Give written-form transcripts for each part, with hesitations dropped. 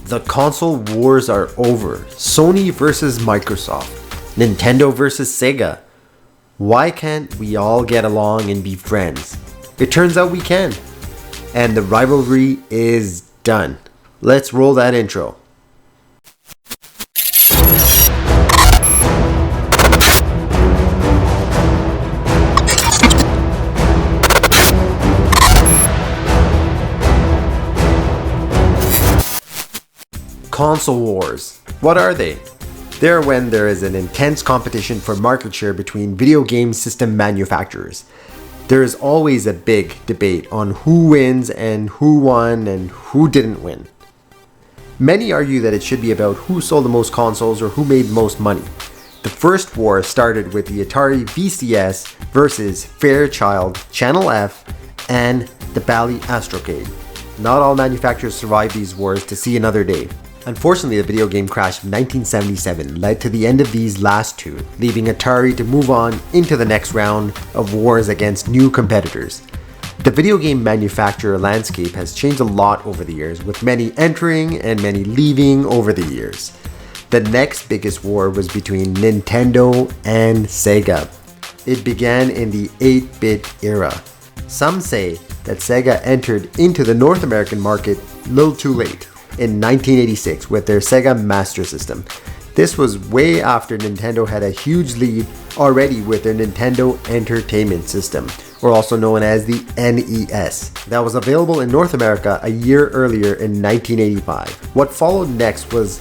The console wars are over. Sony versus Microsoft. Nintendo versus Sega. Why can't we all get along and be friends? It turns out we can. And the rivalry is done. Let's roll that intro. Console wars. What are they? They're when there is an intense competition for market share between video game system manufacturers. There is always a big debate on who wins and who won and who didn't win. Many argue that it should be about who sold the most consoles or who made the most money. The first war started with the Atari VCS versus Fairchild, Channel F, and the Bally Astrocade. Not all manufacturers survived these wars to see another day. Unfortunately, the video game crash of 1977 led to the end of these last two, leaving Atari to move on into the next round of wars against new competitors. The video game manufacturer landscape has changed a lot over the years, with many entering and many leaving over the years. The next biggest war was between Nintendo and Sega. It began in the 8-bit era. Some say that Sega entered into the North American market a little too late, in 1986 with their Sega Master System. This was way after Nintendo had a huge lead already with their Nintendo Entertainment System, or also known as the NES, that was available in North America a year earlier in 1985. What followed next was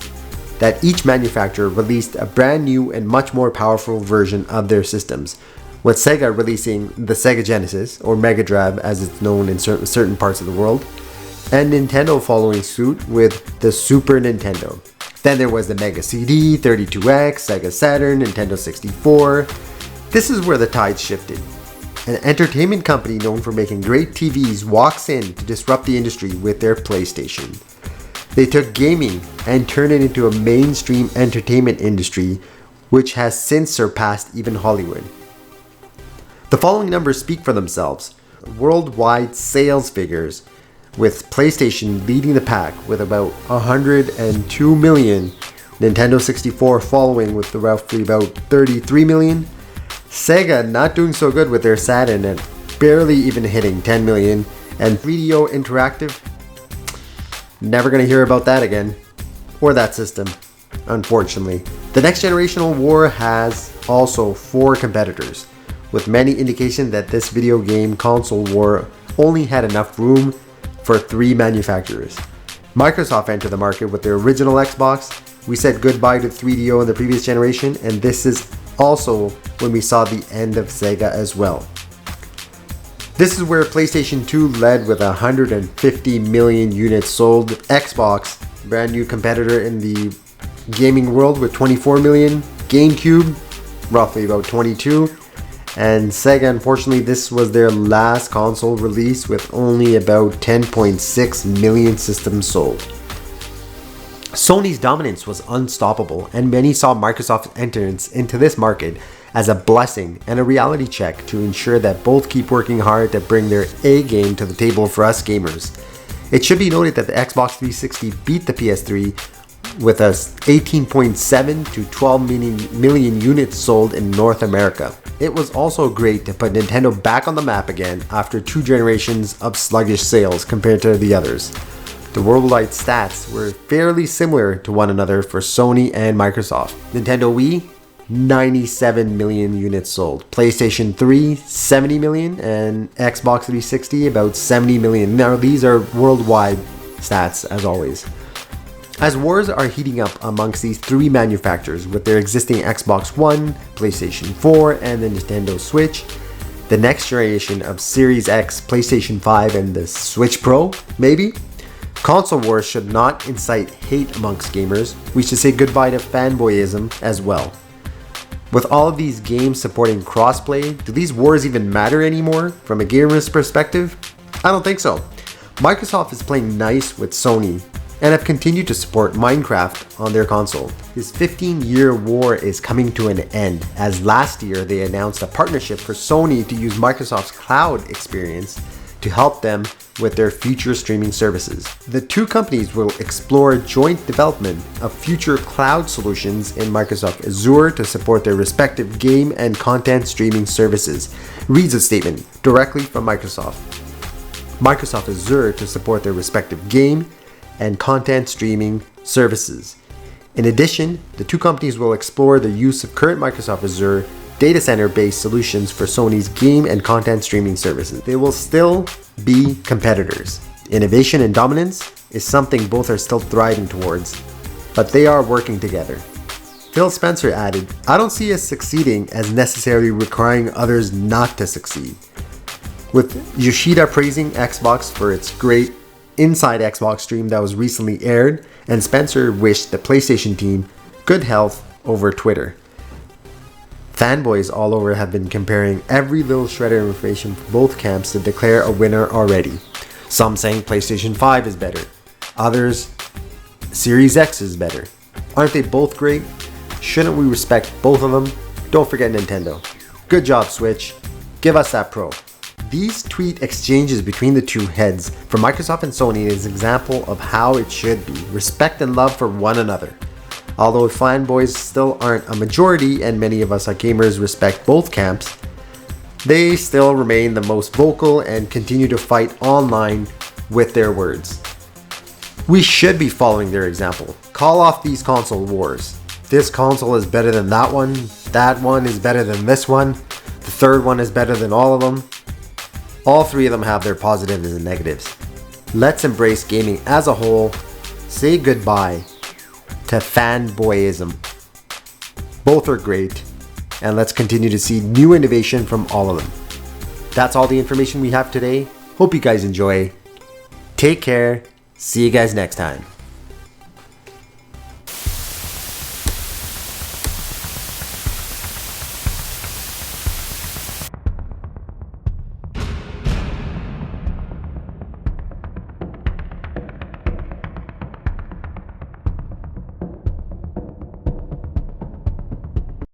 that each manufacturer released a brand new and much more powerful version of their systems, with Sega releasing the Sega Genesis, or Mega Drive as it's known in certain parts of the world, and Nintendo following suit with the Super Nintendo. Then there was the Mega CD, 32X, Sega Saturn, Nintendo 64. This is where the tide shifted. An entertainment company known for making great TVs walks in to disrupt the industry with their PlayStation. They took gaming and turned it into a mainstream entertainment industry, which has since surpassed even Hollywood. The following numbers speak for themselves. Worldwide sales figures, with PlayStation leading the pack with about 102 million, Nintendo 64 following with roughly about 33 million, Sega not doing so good with their Saturn and barely even hitting 10 million, and 3DO Interactive, never gonna hear about that again, or that system, unfortunately. The next generational war has also 4 competitors, with many indication that this video game console war only had enough room for 3 manufacturers. Microsoft entered the market with their original Xbox. We said goodbye to 3DO in the previous generation, and this is also when we saw the end of Sega as well. This is where PlayStation 2 led with 150 million units sold. Xbox, brand new competitor in the gaming world with 24 million. GameCube, roughly about 22. And Sega, unfortunately, this was their last console release with only about 10.6 million systems sold. Sony's dominance was unstoppable, and many saw Microsoft's entrance into this market as a blessing and a reality check to ensure that both keep working hard to bring their A game to the table for us gamers. It should be noted that the Xbox 360 beat the PS3 with a 18.7 to 12 million units sold in North America. It was also great to put Nintendo back on the map again after 2 generations of sluggish sales compared to the others. The worldwide stats were fairly similar to one another for Sony and Microsoft. Nintendo Wii, 97 million units sold. PlayStation 3, 70 million, and Xbox 360 about 70 million. Now these are worldwide stats as always. As wars are heating up amongst these 3 manufacturers with their existing Xbox One, PlayStation 4, and the Nintendo Switch, the next generation of Series X, PlayStation 5, and the Switch Pro, maybe? Console wars should not incite hate amongst gamers. We should say goodbye to fanboyism as well. With all of these games supporting crossplay, do these wars even matter anymore from a gamer's perspective? I don't think so. Microsoft is playing nice with Sony and have continued to support Minecraft on their console. This 15-year war is coming to an end, as last year they announced a partnership for Sony to use Microsoft's cloud experience to help them with their future streaming services. The two companies will explore joint development of future cloud solutions in Microsoft Azure to support their respective game and content streaming services, reads a statement directly from Microsoft. Microsoft Azure to support their respective game and content streaming services. In addition, the two companies will explore the use of current Microsoft Azure data center-based solutions for Sony's game and content streaming services. They will still be competitors. Innovation and dominance is something both are still thriving towards, but they are working together. Phil Spencer added, "I don't see us succeeding as necessarily requiring others not to succeed." With Yoshida praising Xbox for its great Inside Xbox stream that was recently aired, and Spencer wished the PlayStation team good health over Twitter. Fanboys all over have been comparing every little shred of information from both camps to declare a winner already. Some saying PlayStation 5 is better, others Series X is better. Aren't they both great? Shouldn't we respect both of them? Don't forget Nintendo. Good job, Switch. Give us that Pro. These tweet exchanges between the two heads from Microsoft and Sony is an example of how it should be, respect and love for one another. Although fanboys still aren't a majority and many of us as gamers respect both camps, they still remain the most vocal and continue to fight online with their words. We should be following their example. Call off these console wars. This console is better than that one is better than this one, the third one is better than all of them. All three of them have their positives and negatives. Let's embrace gaming as a whole, say goodbye to fanboyism. Both are great, and let's continue to see new innovation from all of them. That's all the information we have today. Hope you guys enjoy. Take care. See you guys next time.